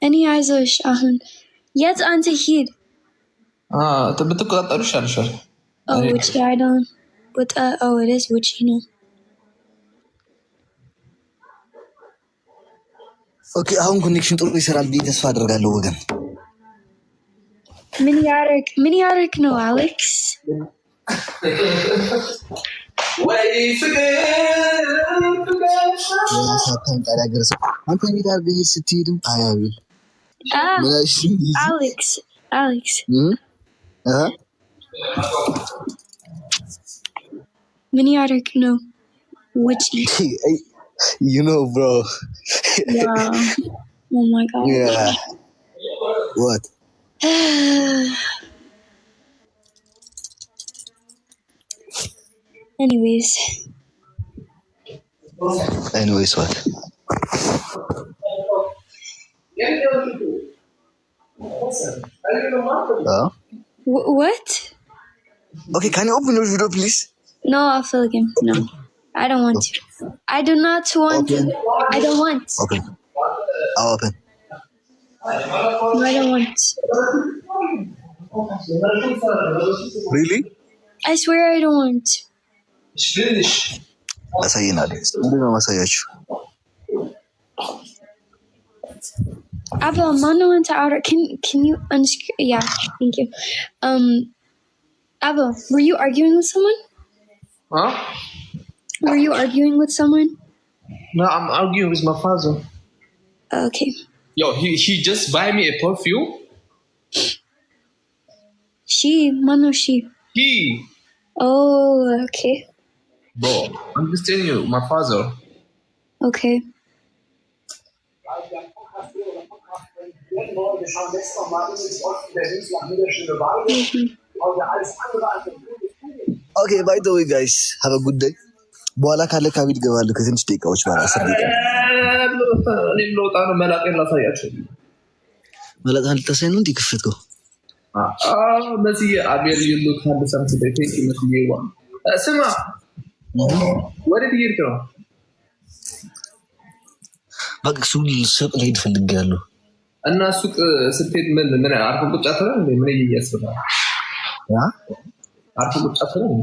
እኔ አይዞሽ አሁን የት አንተ ሂድ ብትቆጣጠሩ ይሻልሻል። ውጪ አይደለም ወጣ ወደስ ውጪ ነው። ኦኬ አሁን ኮኔክሽን ጥሩ ይሰራል ብዬ ተስፋ አደርጋለሁ ወገን። ምን ያደርግ ነው አሌክስ? ወይ ፍቅር አንተ ሚዳር ብዬ ስትሄድም አያቢ አሌክስ ምን ያደርግ ነው ውጪ? You know, bro. Wow. Oh my god. Yeah. What? Anyways, what? What? Okay, can you open your video, please? No, I'll fill again. No. I don't want to. I do not want to. I don't want. Open. I'll open. No, I don't want. Really? I swear I don't want. Abba, Mano into outer. Can you unscrew? Yeah, thank you. Abba, were you arguing with someone? Huh? Were you arguing with someone? No, I'm arguing with my father. Okay. Yo, he just buy me a perfume. Mano, she. He. Oh, okay. Bro, I'm just telling you, my father. Okay. Okay, by the way, guys, have a good day. በኋላ ካለ ካቢድ ገባለሁ ከትንሽ ደቂቃዎች በኋላ 10 ደቂቃ እኔም ልወጣ ነው። መላጤን ላሳያቸው። መላጣን ልታሳይ ነው እንዴ ከፈትከው? መሲዬ አቤል ይሉ ካለ ሰምት ደቂቃ መሲዬ ዋ ስማ ወዴት እየሄድክ ነው? በቃ ሱቅ ልሄድ ፈልጌያለሁ። እና ሱቅ ስትሄድ ምን አርፎ ቁጭ አትልም? ምን እያስበላል? አርፎ ቁጭ አትልም?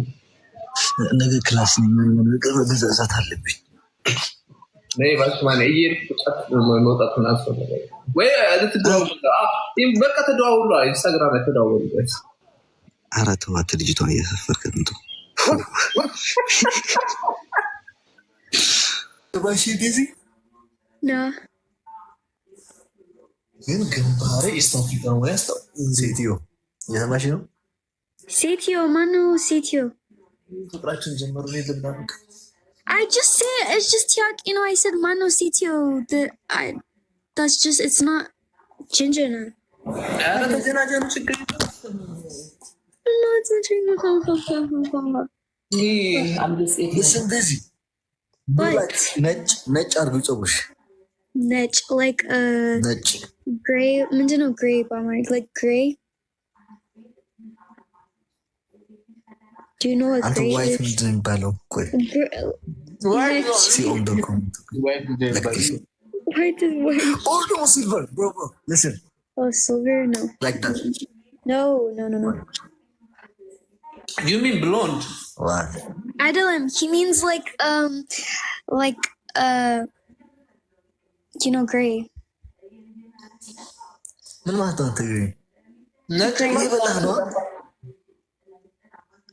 ነገ ክላስ ነኝ ነገር መገዛዛት አለብኝ። ነይ ባክ ማን እየሄድክ ቁጭ መውጣት ነው አስፈልጋለሁ ወይ ለትደዋውሉ በቃ ተደዋውሉ። ኢንስታግራም ላይ ተደዋውሉ። ኧረ ተው አትል ልጅቷን እያሰፈርክት እንትን ባሽ ዲዚ No. ግን ግንባሬ ኢስታፊካ ነው ያስተው ሴትዮ የማሽ ነው ሴትዮ ማኑ ሴትዮ ፍቅራችን ጀመሩ ነው ለምናምን I just said it's just Tiak, you know. I said Mano Sitio. That's just it's not ginger now. I'm just listen busy. What? Nech argu chobush. Nech like Nech. Gray. Mindino gray bomber like gray. Do you know what gray is? White means ballo. Why see on the comment. Why did they White is white. Oh no, silver, bro. Listen. Oh, silver? No. Like that. No. You mean blonde? What? Adelim, he means like you know, gray. Gray.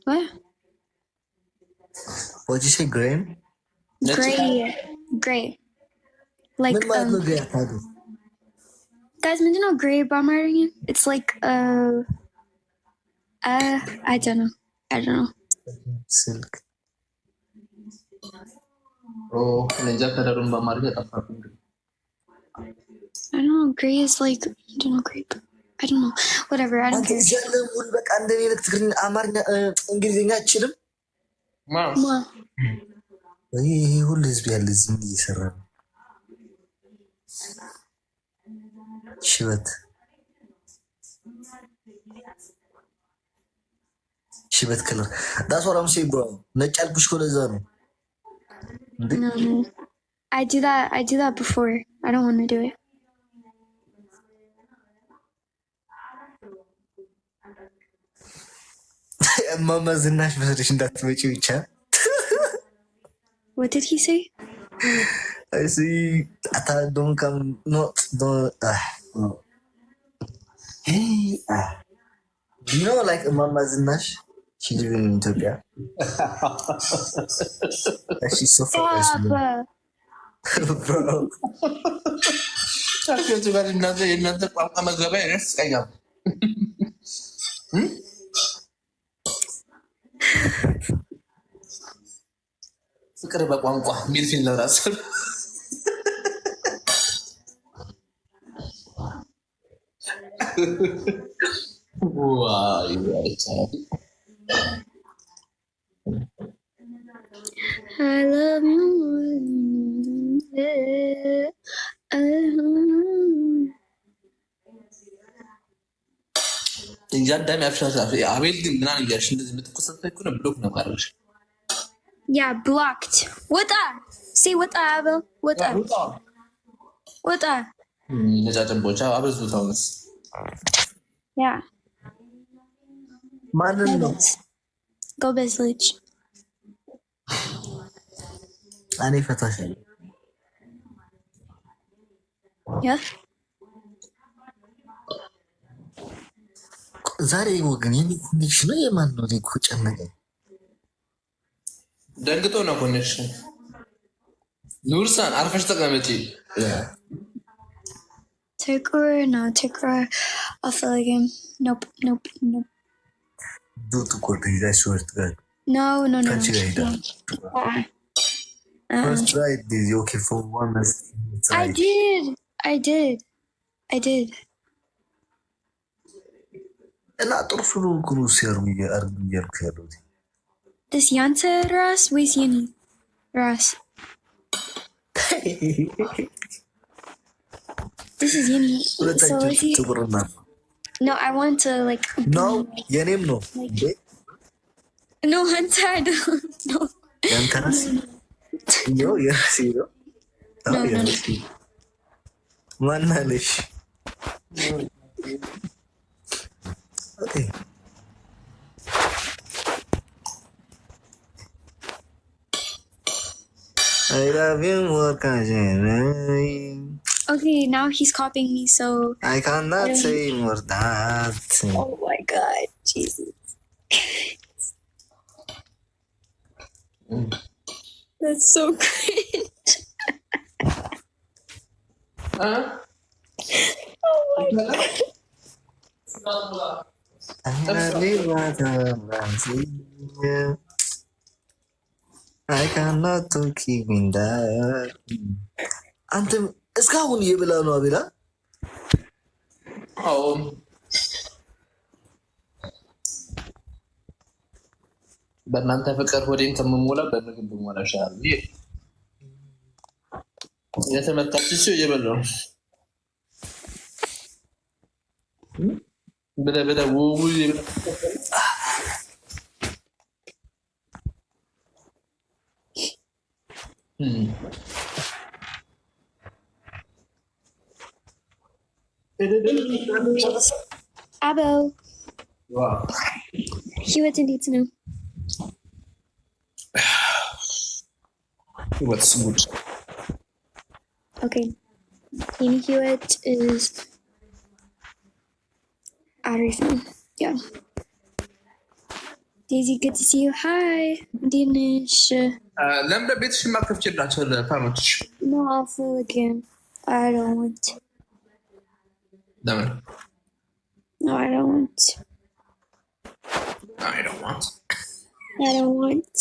What? What'd you say, gray? Gray. Like guys, you know gray bomber? It's like I don't know. Silk. Oh, ninja kadarun bamarga tapaku. I don't know. Gray is like I don't know grape. I don't know. Whatever. I don't care. Ma. ይሄ ሁሉ ህዝብ ያለ እዚህ እየሰራ ነው። ሽበት ከለር that's what I'm saying bro ነጭ አልኩሽ እኮ ለዛ ነው። No. I do that before. I don't want to do it. እማማ ዝናሽ መስለሽ እንዳትመጪ ብቻ። What did he say? I see. Don't come. No, don't. Hey, you know, like Mama Zinash, she live in Ethiopia. She's so famous. Bro. እናንተ ቋንቋ መግባቢያ ያስቀኛል። ፍቅር በቋንቋ የሚል ፊልም ነው ራሱ። I love you. እንጃ አዳሚ አፍሻሻ አቤል ግን ምናምን እያልሽ እንደዚህ የምትኮሰት እኮ ነው። ብሎክ ነው ካረሽ። Yeah, blocked. What up? See what up, Abel? What up? What up? ነጫጭቦች አበዙት አሁንስ። Yeah. ማንን ነው? ጎበዝ ልጅ። እኔ ፈታሻለሁ። Yeah. ዛሬ ወገን የኔ ኮኔክሽን ነው የማን ነው? እኔ እኮ ጨነቀኝ። ደንግጦ ነው ኮኔክሽን። ኑርሳን አርፈሽ ተቀመጪ። Take her. I'll feel again. Nope. Do to court, I swear to God. No. Can't you write that? First try this, okay, for one. I did. እና ጥርሱ ነው እኮ ነው ሲያርም እያልኩ ያለሁት። This ያንተ ራስ ወይስ የኔ ራስ? This is የኔ። ሁለታችን ጥቁርና No, I want to like. No, የኔም ነው። No, አንተ I don't know. ያንተ ራስ ነው የራሴ ነው። ማናለሽ? Okay. I love you more than Okay, now he's copying me, so I cannot say more that. Oh my God, Jesus. That's so cringe. Huh? Oh my God. I cannot keep in that. አንተም እስካሁን እየበላ ነው አቤላ? አዎ በእናንተ ፍቅር ሆዴን ከምሞላ በምግብ ብሞላ ይሻላል። የተመታች ሲው እየበላሁ ነው። ብለህ ውው Abel. Wow. Hewitt needs to know. What's good? Okay. Hewitt is everything. Yeah. Daisy, good to see you. Hi. Dinish. ለምን ቤትሽ ማከፍችላቸው ለፋኖች? No, I'll feel again. I don't want. ለምን? No, I don't want. I don't want. I don't want.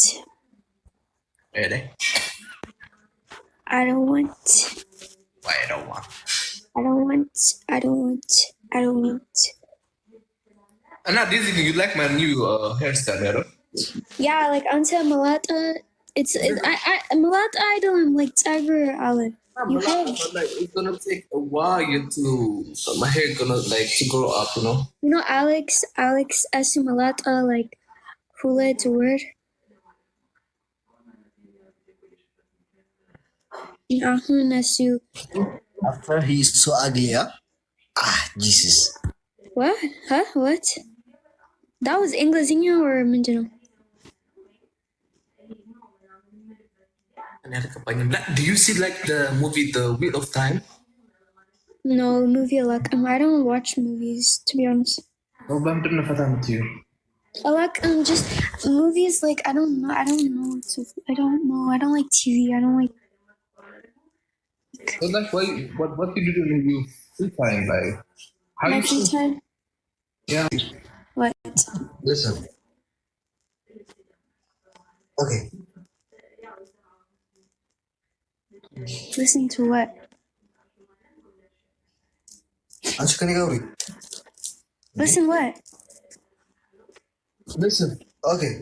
Really? I don't want. Why I don't want? I don't want. I don't want. I don't want. And now, Dizzy, you like my new hairstyle, right? Yeah, like until Malata, Malata idol and like Tiger Allen. You have. Like, it's gonna take a while so my hair gonna like to grow up, you know. You know Alex Asumalata like who led to word. Nasu. After he's so ugly, huh? Ah, Jesus. What? Huh? What? That was Englishኛ or ምንድን ነው? Do you see like the movie The Wheel of Time? No, movie አላውቅም. I don't watch movies, to be honest. በምንድን ነው ፈታ የምትይው? አላውቅም, just movies like I don't know. I don't like TV. I don't like. So that's why what do you do when you free time like? How My you free time? Yeah. What? Listen. Okay. Listen to what? አንቺ ከኔ ጋር ውሪ። Listen what? Listen. Okay.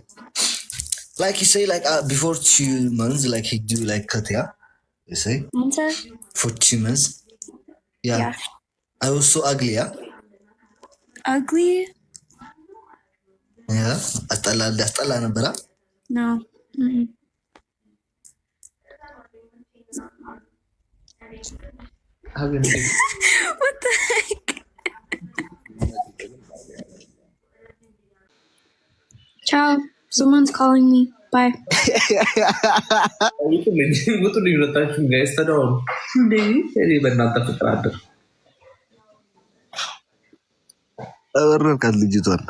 Like you say, like before 2 months, like he do like cut, yeah? You say? Monta? For 2 months. Yeah. I was so ugly, yeah? Ugly? Yeah. አስጠላ ነበረ? No. Mm-mm. What the heck? Ciao. Someone's calling me. Bye. ውጡልኝ ሁለታችሁም ጋይስ ተደዋወሉ። እንዴ እኔ በእናንተ ፍቅር አደር አበረርካት ልጅቷን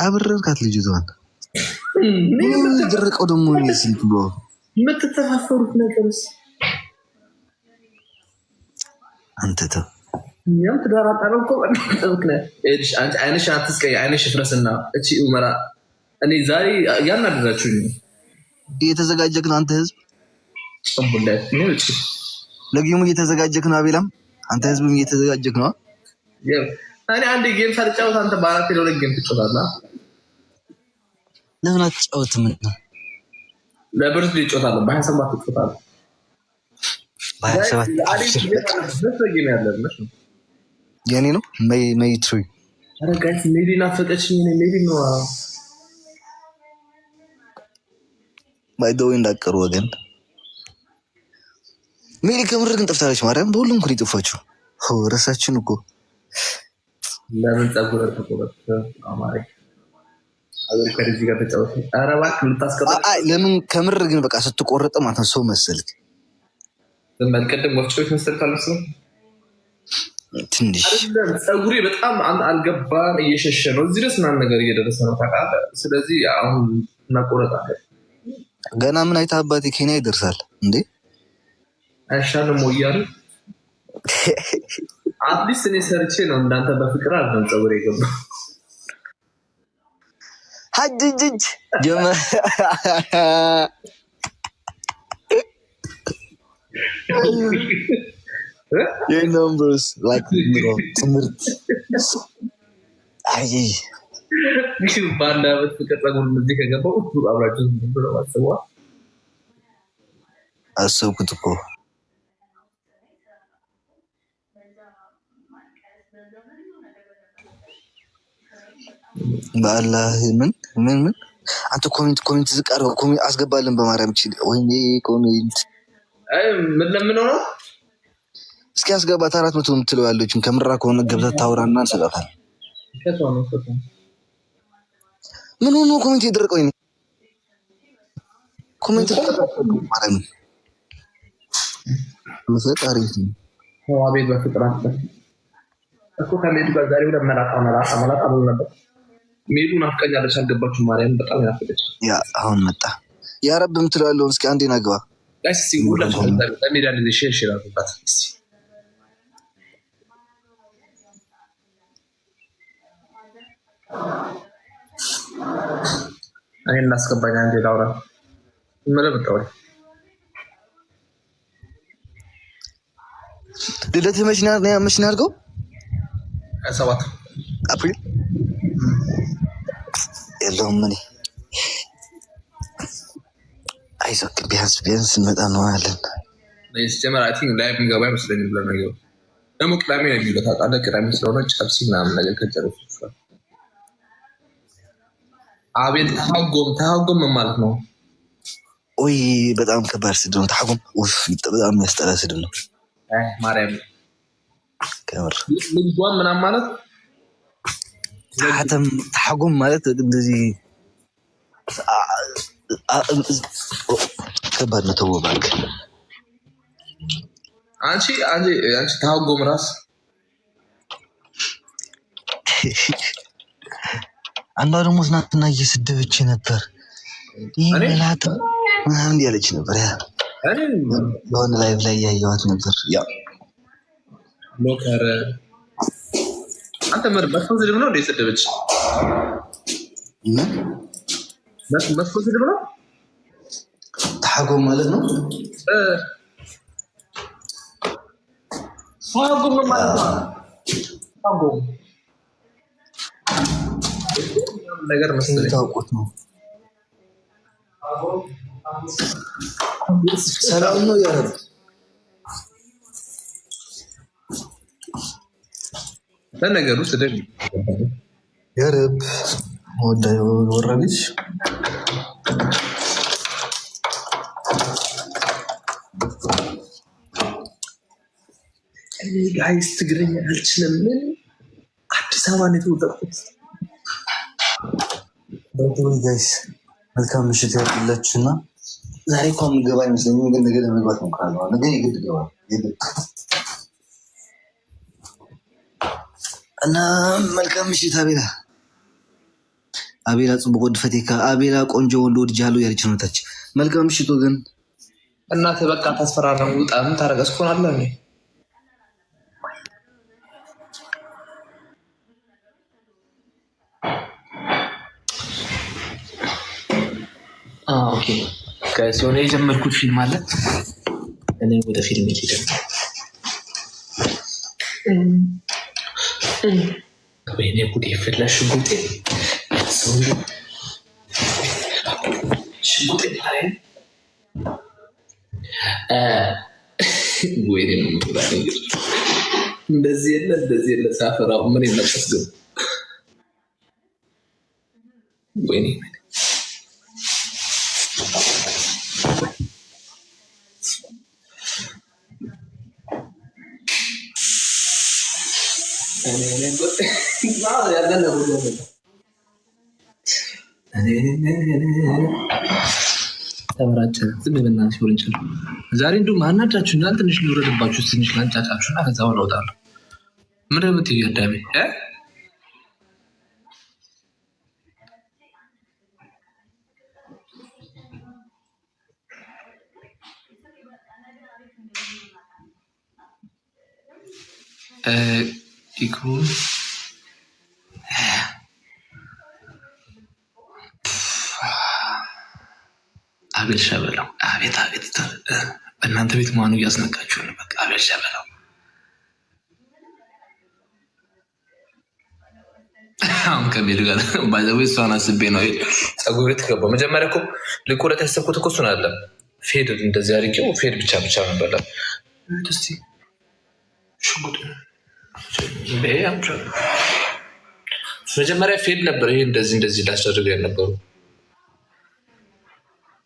አበረርካት ልጅቷን። ድርቀው ደግሞ ስልክ ብሎ የምትተፋፈሩት ነገርስ አንተ ተው። እኛም ትዳራጣለው እኮ ምክንያት አንቺ አይነሽ አትስቀይ፣ አይነሽ ፍረስና እቺ ኡመራ እኔ ዛሬ ያናደዳችሁኝ እየተዘጋጀክ ነው አንተ ህዝብ ጸምቡላት ነው እቺ ለጌሙ እየተዘጋጀክ ነው አቤላም አንተ ህዝብም እየተዘጋጀክ ነው። እኔ አንድ ጌም ሳልጫወት አንተ በአራት ኪሎ ጌም ትጫወታለህ። ለምን አትጫወትም? ለብርድ ይጫወታለህ። በ27 ትጫወታለህ። የኔ ነው ሜይ ትሪ አረጋች ሜዲ ናፈቀችኝ። ሜዲ ነው ባይደው እንዳቀሩ ወገን ሜዲ ከምር ግን ጠፍታለች። ማርያም በሁሉም ኩሪ ጥፋችሁ ረሳችን እኮ ለምን ጸጉር ተቆረጠ? አማሪ አገር ከዚህ ጋር ተጫወተ። ኧረ እባክህ ልታስቀጣ ለምን ከምር ግን በቃ ስትቆረጥ ማለት ነው ሰው መሰልክ። በመልቀደም ወፍጮች መሰልካለስ ነው ትንሽ ጸጉሬ በጣም አልገባም፣ እየሸሸ ነው። እዚህ ድረስ ምናምን ነገር እየደረሰ ነው ታውቃለህ። ስለዚህ አሁን እናቆረጣለን። ገና ምን አይታ አባቴ ኬንያ ይደርሳል እንዴ? አይሻልም ወይ እያሉ አትሊስት እኔ ሰርቼ ነው እንዳንተ በፍቅር አልደም ጸጉሬ ገባ ሀጅጅ ጀመ your numbers like ትምህርት አይ ባንዳ በፍቅር ጸጉር እንደዚህ ከገባው አብራችሁ ብሎ ማሰዋ አሰብኩት እኮ በአላህ ምን አንተ ኮሜንት ዝቅ አድርገው ኮሜንት አስገባልን በማርያም ይችል ወይኔ ኮሜንት ምን ለምን ነው እስኪ አስገባት 400 የምትለው ያለችን ከምራ ከሆነ ገብተህ ታውራና እንሰጣታለን። ምን ሆኖ ኮሜንት ይደርቀው ይሄ ኮሜንት ማርያም ለፈጣሪ ነው አቤት በፍቅር አጥተ እኮ ከሜዱ ጋር ዛሬ ወደ መላጣ ብሎ ነበር። ሜዱ ናፍቀኛለች አልገባችሁ? ማርያም በጣም ያፈለች ያ አሁን መጣ ያ ረብ የምትለው ያለውን እስኪ አንዴ ናግባ ጋይስ ሲጉላችሁ ለሜዳ ላይ ሼር አድርጉባት እስቲ እኔ እናስገባኝ አንዴ ላውራ መለበጣው ልደት መሽና አድርገው 7 አፕሪል የለውም። እኔ አይዞህ ቢያንስ እንመጣ ነው አለን። ሲጀመር አይ ቲንክ ላይቭ የሚገባ አይመስለኝም ብለን ነገር ደግሞ ቅዳሜ ነው የሚለው ታውቃለህ። ቅዳሜ ስለሆነ ጨብሲ ምናምን ነገር ከጨረሱ ይችላል። አቤል ተሐጎም ማለት ነው። ወይ በጣም ከባድ ስድብ ነው ተሐጎም። በጣም የሚያስጠላ ስድብ ነው። ማርያም ከምር ልጓም ምናምን ማለት ተሐጎም ማለት እንደዚህ ከባድ ነው። ተው እባክህ አንቺ ተሐጎም ራስ አንዷ ደግሞ ትናንትና እየሰደበች ነበር። ይህ ላታ ምናምን ያለች ነበር። የሆነ ላይቭ ላይ ያየዋት ነበር። ያ ሎከር አንተ መጥፎ ስድብ ነው እንደ ሰደበች መጥፎ ስድብ ነው። ተሐጎም ማለት ነው። ተሐጎም ማለት ነው። ተሐጎም ነገር መሰለኝ ታውቁት ነው። ሰላም ነው ያረብ ለነገሩ ስደግ ያረብ ወዳዩ ወራቢሽ ጋይስ ትግርኛ አልችልም። አዲስ አበባ ነው የተወለድኩት። በተወይ ጋይስ መልካም ምሽት ያድርግላችሁና ዛሬ እንኳን የምገባ አይመስለኝም፣ ግን ነገ ለመግባት ነው ካለው ነገ የግድ ገባል እና መልካም ምሽት። አቤላ ጽቡቅ ወድፈቴካ አቤላ ቆንጆ ወንድ ወድጃለሁ ያለች ነው ታች። መልካም ምሽት ወገን። እናተ በቃ ታስፈራራም ውጣ ምን ታረጋስ ኮናለህ እኔ ኦኬ ጋይስ የሆነ የጀመርኩት ፊልም አለ። እኔ ወደ ፊልም ሄደ ወይኔ ጉዴ ፍላሽ ሽጉጤ ወይኔ እንደዚህ የለ ሳፈራው ምን ይመጣስ ግን ወይኔ ተመራጨ ዝም ብለና ሲወርንጭል ዛሬ እንደውም አናዳችሁና ትንሽ ልውረድባችሁ ትንሽ ላንጫጫችሁና ከዛ በኋላ እወጣለሁ። ምንድን ነው የምትይው አዳሜ? ይኩን አቤል ሸበለው አቤት በእናንተ ቤት ማኑ እያስነቃችሁ ነው። በቃ አቤል ሸበለው አሁን ከቤት ጋር ባይዘው እሷን አስቤ ነው ፀጉር ቤት ገባሁ። መጀመሪያ እኮ ልቆረጥ ያሰብኩት እኮ እሱን አለ ፌድ እንደዚህ አድርጌው ፌድ ብቻ ነበር። እስኪ ሽጉጥ መጀመሪያ ፌድ ነበር። ይሄ እንደዚህ ላስደርገው የነበሩ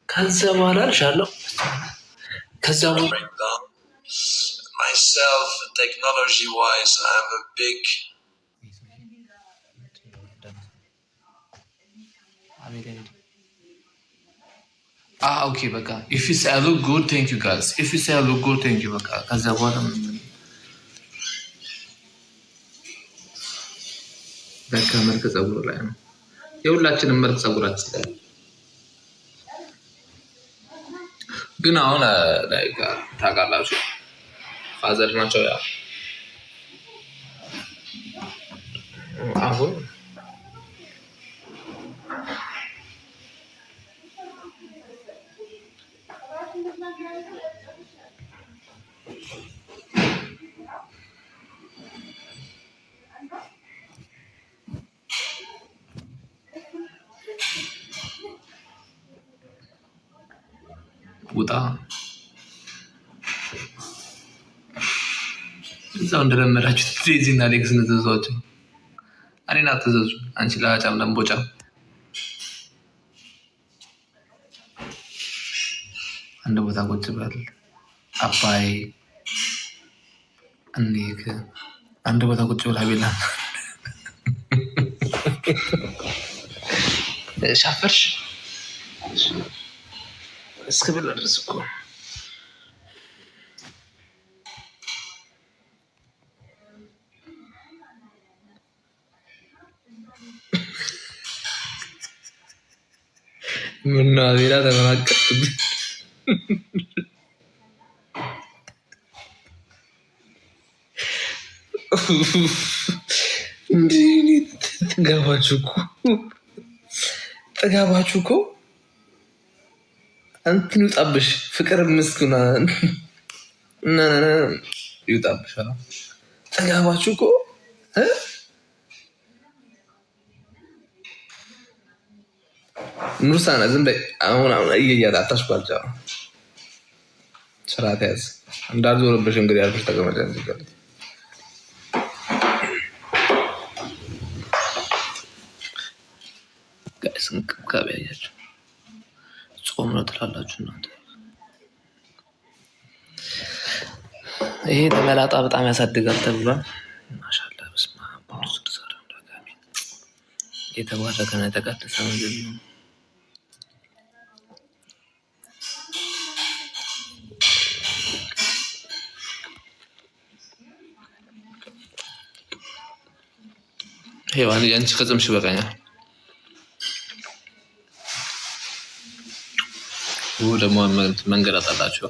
ከዛ በኋላ አልሻለሁ። ከዛ myself technology wise I'm a big okay በቃ if you say I look good thank you guys if you say I look good thank you በቃ ከዛ በኋላ በቃ መልክ ፀጉር ላይ ነው የሁላችንም መልክ ፀጉራችን ላይ ግን አሁን ላይክ ታውቃላችሁ ፋዘር ናቸው ያ አሁን ውጣ እዛው እንደለመዳችሁት ዴዚ እና አሌክስ እንዘዟቸው። እኔን አትዘዙ። አንቺ ለአጫም ለምቦጫ አንድ ቦታ ቁጭ በል አባይ እንዴ አንድ ቦታ ቁጭ ብላ ቤላ ሻፈርሽ እስከበላ ድረስ እኮ ምነው አቤላ ተመናቀቅብኝ። ጥጋባችሁ እኮ እንትን ይውጣብሽ። ፍቅር ምስጉና ይውጣብሽ። ጥጋባችሁ እኮ ኑርሳና ዝም በይ። አሁን እየያት አታስባልጫ ስርዓት ያዝ እንዳልዞርብሽ። እንግዲህ ያልኩሽ ተቀመጫ እንዚጋለ ጋይስ እንክብካቤ ያያችሁ ጾም ነው ትላላችሁ እናንተ። ይሄ ተመላጣ በጣም ያሳድጋል ተብሏል። ማሻአላ በስመ አብ ወወልድ ወመንፈስ ቅዱስ የተባረከ ነው የተቀደሰ ምግብ ነው። ሄዋን ያንቺ ከጽምሽ በቃኛል። ደግሞ መንገድ አጣላችሁ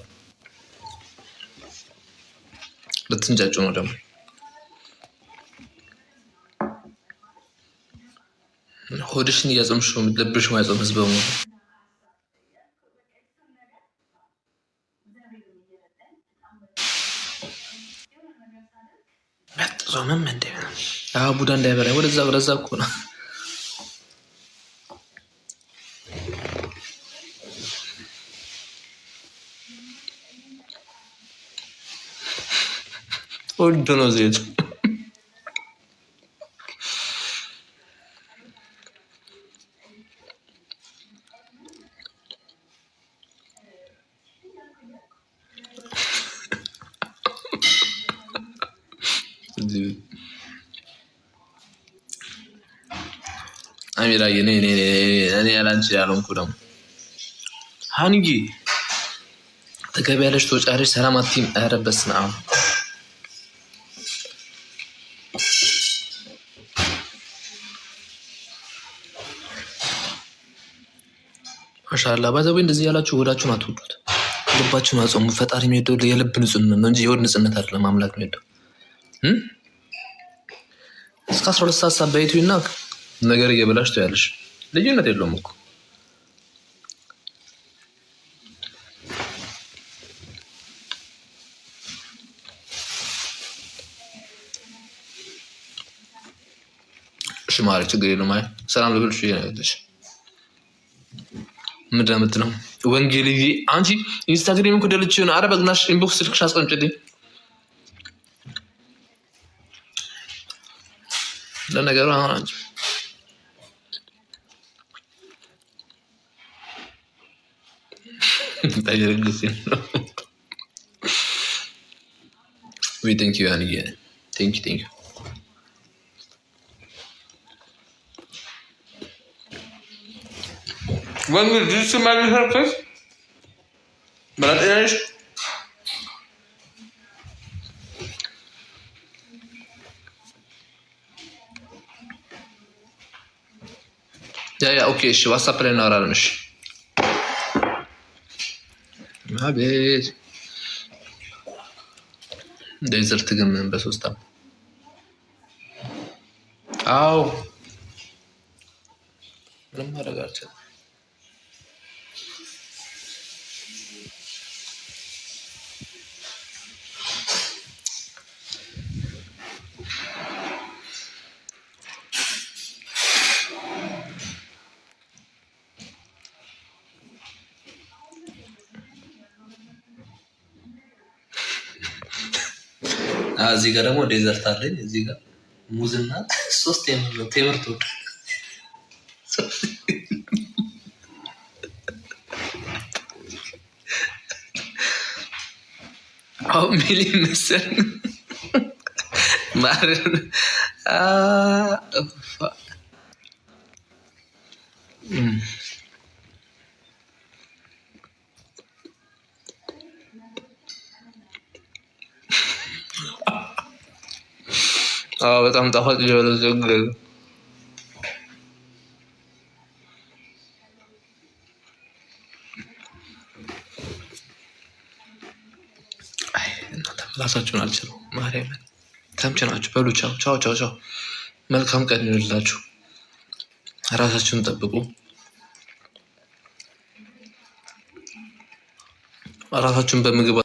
ልትንጫጩ ነው ደግሞ ሆድሽን እያጸምሽ ልብሽ ማይጸም ህዝብ በሙሉ ጾምም እንደ ቡዳ እንዳይበላኝ ወደዛ እኮ ነው። ወዶ ነው ዘይት አሚራ እኔ ያላንቺ ያለንኩ ደግሞ ሀንጊ ተገቢያለሽ ተወጫለሽ ሰላም አትይም። ኧረ በስመ አብ ማሻአላ ባዘው እንደዚህ ያላችሁ ወዳችሁን አትወዱት። ልባችሁን አጾሙ። ፈጣሪ የሚወደው የልብ ንጹህነት ነው እንጂ የሆድ ንጽህነት አይደለም። አምላክ የሚወደው እስከ 12 ሰዓት ሳባይቱና ነገር እየበላሽ ትያለሽ። ልዩነት የለውም እኮ እሺ ማሪ ችግር የለውም። አይ ሰላም ልብልሽ ይያለሽ ምንድን ነው የምትለው? ወንጌልዬ አንቺ ኢንስታግራም እኮ ደልቼ ነው። ኧረ በግናሽ ኢንቦክስ ስልክሽ አስቀምጪልኝ። ለነገሩ አሁን አንቺ ታየርግስ ነው ወይ? ቴንክ ዩ አንዬ ቴንክ ዩ ወንጌል ዲስ ማሊ ሰርፕራይዝ በላጤናሽ ያ ኦኬ እሺ ዋትስአፕ ላይ እናወራለን። እሺ አቤት ዴዘርት ግን ምን በሶስት አዎ ምንም ማድረግ አልችልም። እዚህ ጋር ደግሞ ዴዘርት አለኝ። እዚህ ጋር ሙዝና 3 ቴምርቶ አው ሚሊ መሰል ማር በጣም ጣፋጭ ጀበለ ራሳችሁን አልችለው ማርያምን ተምችናችሁ በሉ። ቻው ቻው ቻው ቻው። መልካም ቀን ይሁንላችሁ። ራሳችሁን ጠብቁ። ራሳችሁን በምግብ